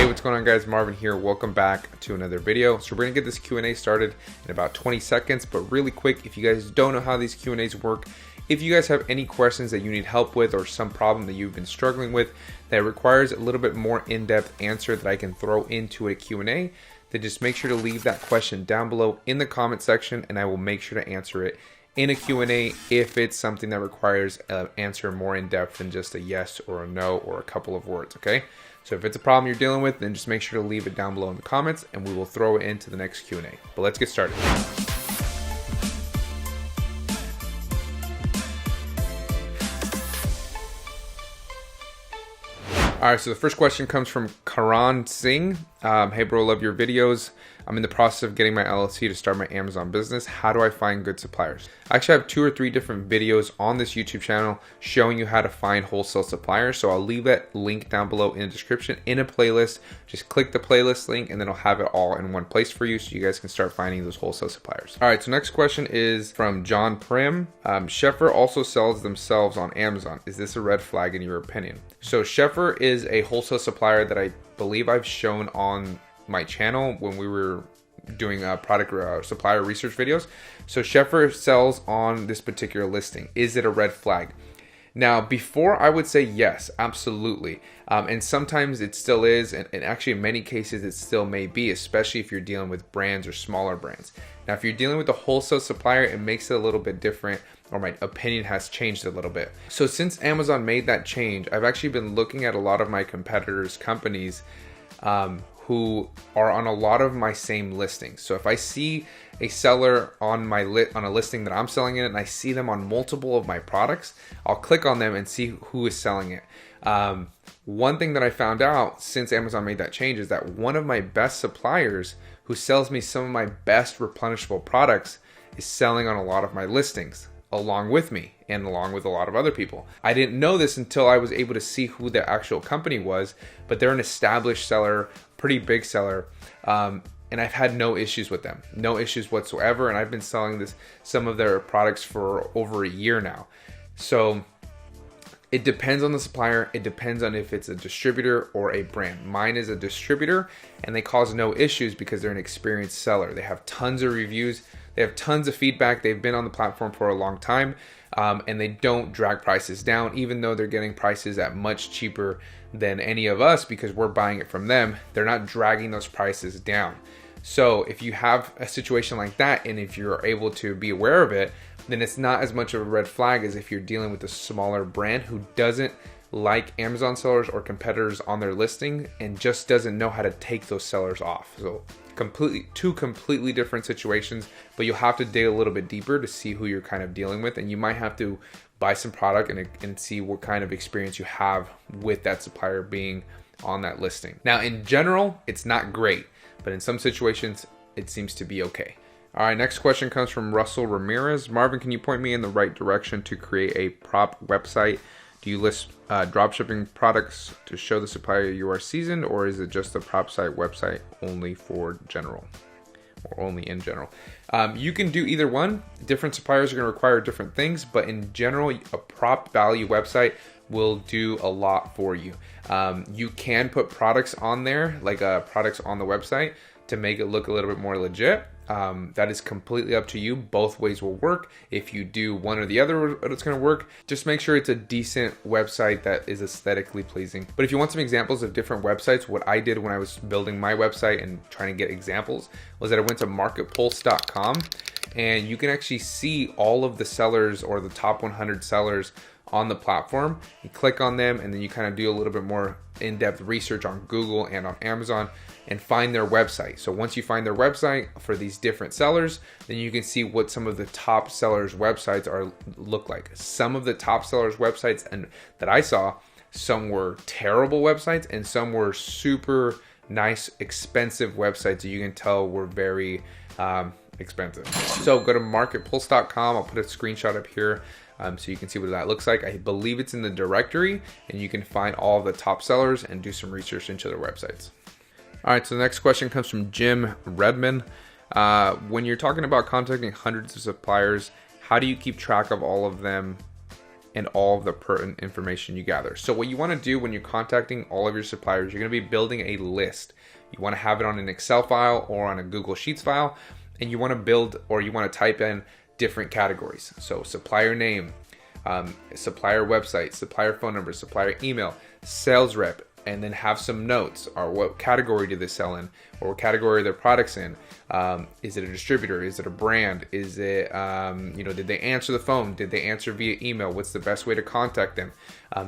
What's going on, guys? Marvin here. Welcome back to another video. So we're gonna get this Q&A started in about 20 seconds, but really quick, if you guys don't know how these Q&As work, if you guys have any questions that you need help with or some problem that you've been struggling with that requires a little bit more in-depth answer that I can throw into a Q&A, then just make sure to leave that question down below in the comment section and I will make sure to answer it in a Q&A if it's something that requires an answer more in depth than just a yes or a no or a couple of words, okay? So if it's a problem you're dealing with, then just make sure to leave it down below in the comments and we will throw it into the next Q&A. But let's get started. All right, so the first question comes from Karan Singh. Hey bro, love your videos. I'm in the process of getting my LLC to start my Amazon business. How do I find good suppliers? I actually have 2 or 3 different videos on this YouTube channel showing you how to find wholesale suppliers. So I'll leave that link down below in the description in a playlist. Just click the playlist link and then I'll have it all in one place for you so you guys can start finding those wholesale suppliers. All right, so next question is from John Prim. Sheffer also sells themselves on Amazon. Is this a red flag in your opinion? So Sheffer is a wholesale supplier that I believe I've shown on my channel when we were doing product supplier research videos. So Sheffer sells on this particular listing. Is it a red flag? Now, before I would say yes, absolutely. And sometimes it still is, and actually in many cases it still may be, especially if you're dealing with brands or smaller brands. Now, if you're dealing with a wholesale supplier, it makes it a little bit different, or my opinion has changed a little bit. So since Amazon made that change, I've actually been looking at a lot of my competitors' companies who are on a lot of my same listings. So if I see a seller on a listing that I'm selling it and I see them on multiple of my products, I'll click on them and see who is selling it. One thing that I found out since Amazon made that change is that one of my best suppliers who sells me some of my best replenishable products is selling on a lot of my listings along with me and along with a lot of other people. I didn't know this until I was able to see who the actual company was, but they're an established seller, pretty big seller, and I've had no issues with them, no issues whatsoever, and I've been selling some of their products for over a year now. So it depends on the supplier. It depends on if it's a distributor or a brand. Mine is a distributor and they cause no issues because they're an experienced seller. They have tons of reviews. They have tons of feedback. They've been on the platform for a long time, and they don't drag prices down, even though they're getting prices at much cheaper than any of us because we're buying it from them. They're not dragging those prices down. So if you have a situation like that, and if you're able to be aware of it, then it's not as much of a red flag as if you're dealing with a smaller brand who doesn't like Amazon sellers or competitors on their listing and just doesn't know how to take those sellers off. So two completely different situations, but you'll have to dig a little bit deeper to see who you're kind of dealing with, and you might have to buy some product and see what kind of experience you have with that supplier being on that listing. Now, in general, it's not great, but in some situations, it seems to be okay. All right, next question comes from Russell Ramirez. Marvin, can you point me in the right direction to create a prop website? Do you list dropshipping products to show the supplier you are seasoned, or is it just a prop site website only for general or only in general? You can do either one. Different suppliers are going to require different things, but in general, a prop value website will do a lot for you. You can put products on there, like products on the website, to make it look a little bit more legit. That is completely up to you. Both ways will work. If you do one or the other, it's going to work. Just make sure it's a decent website that is aesthetically pleasing. But if you want some examples of different websites, what I did when I was building my website and trying to get examples was that I went to marketpulse.com, and you can actually see all of the sellers or the top 100 sellers on the platform. You click on them and then you kind of do a little bit more in-depth research on Google and on Amazon and find their website. So once you find their website for these different sellers, then you can see what some of the top sellers' websites look like. Some of the top sellers' websites and that I saw, some were terrible websites and some were super nice, expensive websites that you can tell were very expensive. So go to marketpulse.com. I'll put a screenshot up here so you can see what that looks like. I believe it's in the directory, and you can find all of the top sellers and do some research into their websites. All right, so the next question comes from Jim Redman. When you're talking about contacting hundreds of suppliers, how do you keep track of all of them and all of the pertinent information you gather. So what you want to do when you're contacting all of your suppliers, you're going to be building a list. You want to have it on an Excel file or on a Google Sheets file, and you want to build, or you want to type in different categories. So supplier name, supplier website, supplier phone number, supplier email, sales rep, and then have some notes, or what category do they sell in, or what category are their products in. Is it a distributor? Is it a brand? Is it, did they answer the phone? Did they answer via email? What's the best way to contact them?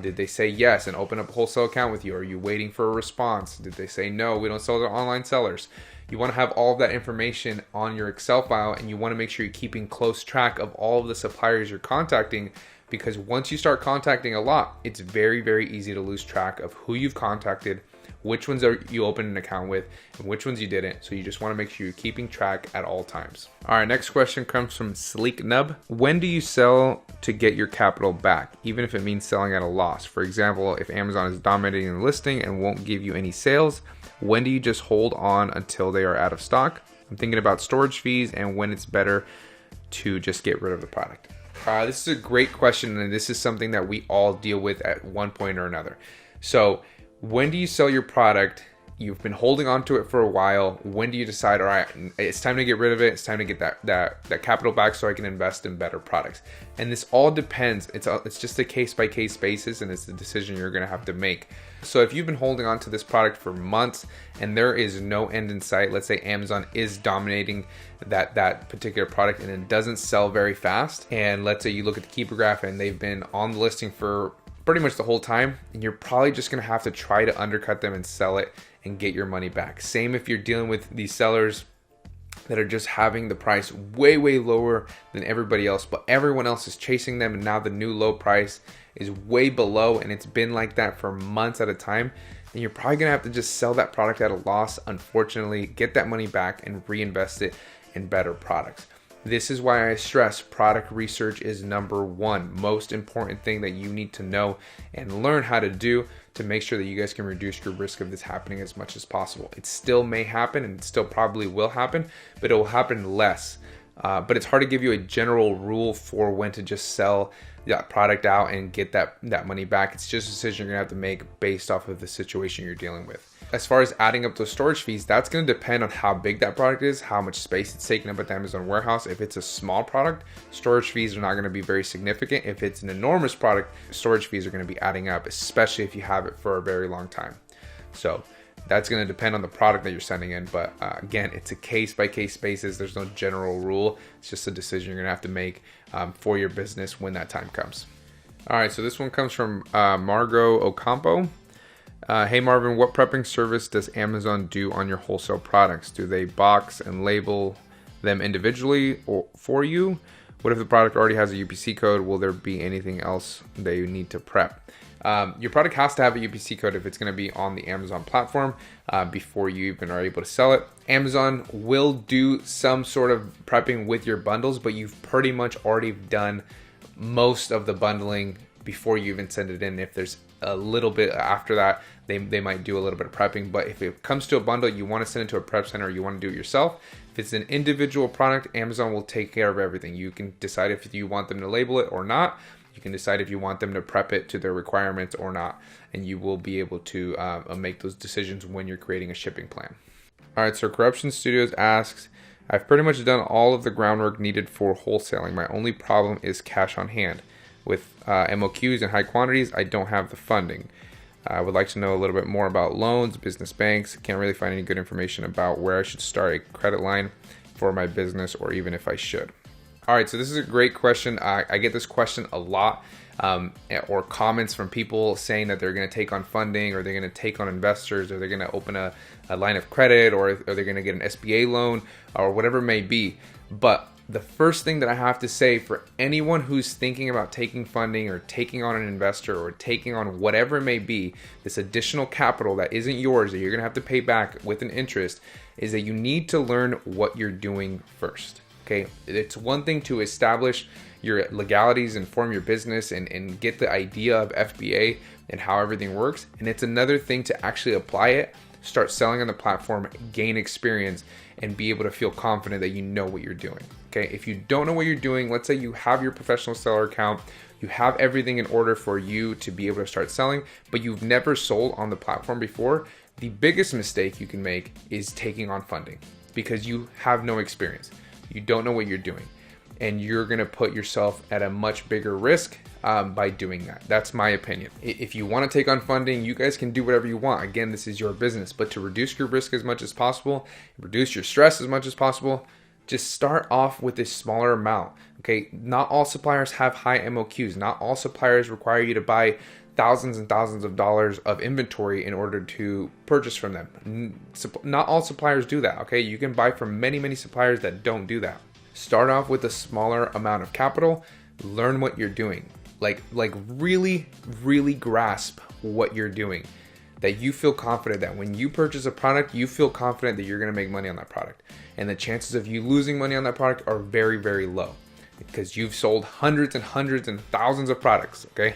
Did they say yes and open up a wholesale account with you? Are you waiting for a response? Did they say no, we don't sell to online sellers? You want to have all of that information on your Excel file, and you want to make sure you're keeping close track of all of the suppliers you're contacting, because once you start contacting a lot, it's very, very easy to lose track of who you've contacted, which ones are you opened an account with, and which ones you didn't. So you just want to make sure you're keeping track at all times. All right, next question comes from Sleek Nub. When do you sell to get your capital back, even if it means selling at a loss? For example, if Amazon is dominating the listing and won't give you any sales, when do you just hold on until they are out of stock? I'm thinking about storage fees and when it's better to just get rid of the product. This is a great question, and this is something that we all deal with at one point or another. So when do you sell your product? You've been holding on to it for a while. When do you decide, all right, it's time to get rid of it. It's time to get that capital back so I can invest in better products. And this all depends. It's just a case-by-case basis, and it's a decision you're going to have to make. So if you've been holding on to this product for months and there is no end in sight, let's say Amazon is dominating that particular product and it doesn't sell very fast, and let's say you look at the Keeper graph and they've been on the listing for pretty much the whole time, and you're probably just going to have to try to undercut them and sell it and get your money back. Same if you're dealing with these sellers that are just having the price way lower than everybody else, but everyone else is chasing them, and now the new low price is way below, and it's been like that for months at a time. And you're probably gonna have to just sell that product at a loss, unfortunately, get that money back and reinvest it in better products. This is why I stress product research is number one most important thing that you need to know and learn how to do to make sure that you guys can reduce your risk of this happening as much as possible. It still may happen, and it still probably will happen, but it will happen less. But it's hard to give you a general rule for when to just sell that product out and get that money back. It's just a decision you're gonna have to make based off of the situation you're dealing with. As far as adding up those storage fees, that's going to depend on how big that product is, how much space it's taking up at the Amazon warehouse. If it's a small product, storage fees are not going to be very significant. If it's an enormous product, storage fees are going to be adding up, especially if you have it for a very long time. So that's going to depend on the product that you're sending in. But again, it's a case-by-case basis. There's no general rule. It's just a decision you're going to have to make for your business when that time comes. All right, so this one comes from Margot Ocampo. Hey Marvin, what prepping service does Amazon do on your wholesale products? Do they box and label them individually or for you? What if the product already has a UPC code? Will there be anything else they need to prep? Your product has to have a UPC code if it's going to be on the Amazon platform before you even are able to sell it. Amazon will do some sort of prepping with your bundles, but you've pretty much already done most of the bundling before you even send it in. If there's a little bit after that, they might do a little bit of prepping. But if it comes to a bundle, you want to send it to a prep center, or you want to do it yourself. If it's an individual product, Amazon will take care of everything. You can decide if you want them to label it or not. You can decide if you want them to prep it to their requirements or not, and you will be able to make those decisions when you're creating a shipping plan. All right, so Corruption Studios asks, I've pretty much done all of the groundwork needed for wholesaling. My only problem is cash on hand. With MOQs in high quantities, I don't have the funding. I would like to know a little bit more about loans, business banks. Can't really find any good information about where I should start a credit line for my business, or even if I should. All right, so this is a great question. I get this question a lot, or comments from people saying that they're going to take on funding, or they're going to take on investors, or they're going to open a line of credit, or they're going to get an SBA loan, or whatever it may be. But the first thing that I have to say for anyone who's thinking about taking funding or taking on an investor or taking on whatever it may be, this additional capital that isn't yours that you're going to have to pay back with an interest, is that you need to learn what you're doing first. Okay, it's one thing to establish your legalities and form your business and get the idea of FBA and how everything works. And it's another thing to actually apply it, start selling on the platform, gain experience, and be able to feel confident that you know what you're doing. Okay. Okay, if you don't know what you're doing, let's say you have your professional seller account, you have everything in order for you to be able to start selling, but you've never sold on the platform before, the biggest mistake you can make is taking on funding because you have no experience. You don't know what you're doing, and you're gonna put yourself at a much bigger risk by doing that. That's my opinion. If you want to take on funding, you guys can do whatever you want. Again, this is your business, but to reduce your risk as much as possible, reduce your stress as much as possible, just start off with a smaller amount. Okay, not all suppliers have high MOQs. Not all suppliers require you to buy thousands and thousands of dollars of inventory in order to purchase from them. Not all suppliers do that. Okay, you can buy from many suppliers that don't do that. Start off with a smaller amount of capital. Learn what you're doing. Like really grasp what you're doing. That you feel confident that when you purchase a product, you feel confident that you're going to make money on that product. And the chances of you losing money on that product are very low because you've sold hundreds and thousands of products, okay?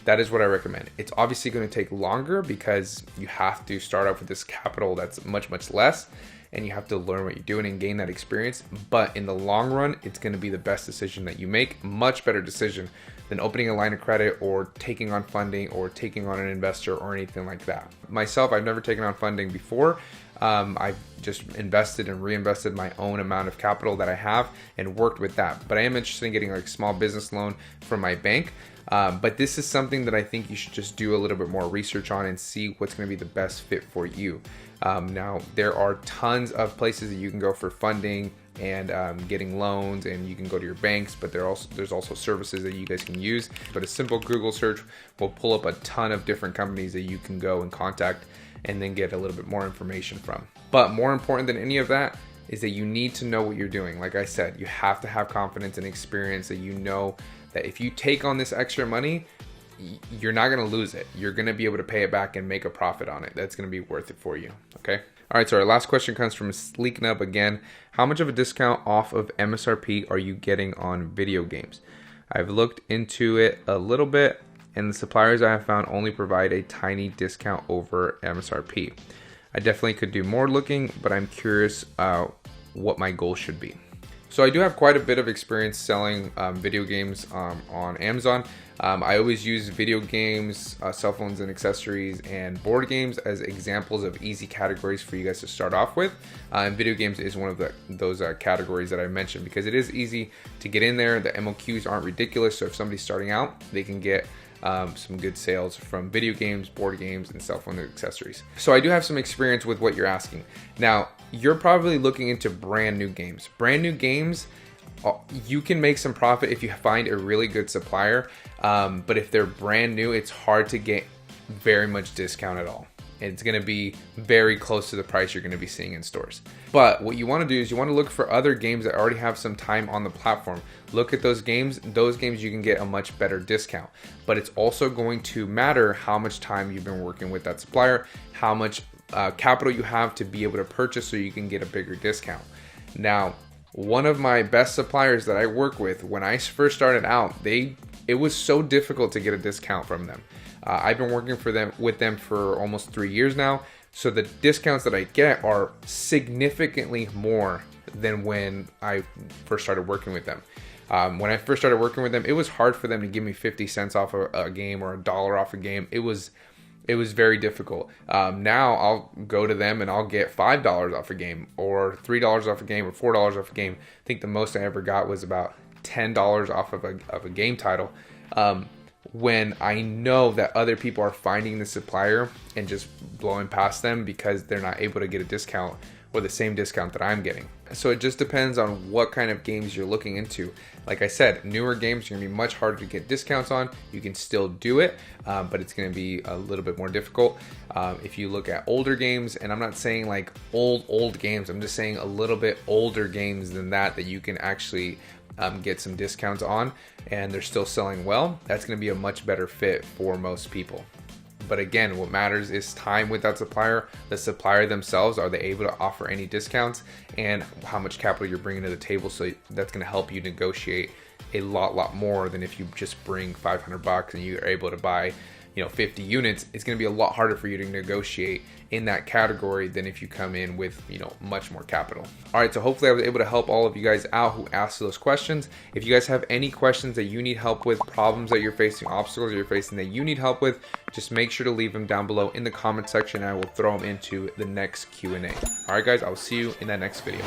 That is what I recommend. It's obviously going to take longer because you have to start off with this capital that's much less, and you have to learn what you're doing and gain that experience. But in the long run, it's going to be the best decision that you make, much better decision than opening a line of credit or taking on funding or taking on an investor or anything like that. Myself, I've never taken on funding before. I've just invested and reinvested my own amount of capital that I have and worked with that. But I am interested in getting like a small business loan from my bank. But this is something that I think you should just do a little bit more research on and see what's going to be the best fit for you. Now, there are tons of places that you can go for funding and getting loans, and you can go to your banks, but there's also services that you guys can use. But a simple Google search will pull up a ton of different companies that you can go and contact and then get a little bit more information from. But more important than any of that is that you need to know what you're doing. Like I said, you have to have confidence and experience that you know that if you take on this extra money, you're not going to lose it. You're going to be able to pay it back and make a profit on it. That's going to be worth it for you. Okay. All right. So our last question comes from Sleeknub again. How much of a discount off of MSRP are you getting on video games? I've looked into it a little bit, and the suppliers I have found only provide a tiny discount over MSRP. I definitely could do more looking, but I'm curious what my goal should be. So I do have quite a bit of experience selling video games on Amazon. I always use video games, cell phones and accessories, and board games as examples of easy categories for you guys to start off with. And video games is one of those categories that I mentioned because it is easy to get in there. The MOQs aren't ridiculous, so if somebody's starting out, they can get some good sales from video games, board games, and cell phone accessories. So I do have some experience with what you're asking. Now, you're probably looking into brand new games. Brand new games, you can make some profit if you find a really good supplier. But if they're brand new, it's hard to get very much discount at all. It's going to be very close to the price you're going to be seeing in stores. But what you want to do is you want to look for other games that already have some time on the platform. Look at those games. Those games you can get a much better discount. But it's also going to matter how much time you've been working with that supplier, how much capital you have to be able to purchase so you can get a bigger discount. Now, one of my best suppliers that I work with, when I first started out, it was so difficult to get a discount from them. I've been working with them for almost 3 years now. So the discounts that I get are significantly more than when I first started working with them. When I first started working with them, it was hard for them to give me 50 cents off a game or $1 off a game. It was very difficult. Now I'll go to them and I'll get $5 off a game or $3 off a game or $4 off a game. I think the most I ever got was about $10 off of a game title. When I know that other people are finding the supplier and just blowing past them because they're not able to get a discount or the same discount that I'm getting. So it just depends on what kind of games you're looking into. Like I said, newer games are going to be much harder to get discounts on. You can still do it, but it's going to be a little bit more difficult. If you look at older games, and I'm not saying like old games, I'm just saying a little bit older games than that you can actually get some discounts on, and they're still selling well, that's going to be a much better fit for most people. But again, what matters is time with that supplier. The supplier themselves, are they able to offer any discounts, and how much capital you're bringing to the table? So that's going to help you negotiate a lot more than if you just bring $500 and you're able to buy 50 units, it's going to be a lot harder for you to negotiate in that category than if you come in with, much more capital. All right, so hopefully I was able to help all of you guys out who asked those questions. If you guys have any questions that you need help with, problems that you're facing, obstacles that you're facing that you need help with, just make sure to leave them down below in the comment section and I will throw them into the next Q&A. All right, guys, I will see you in that next video.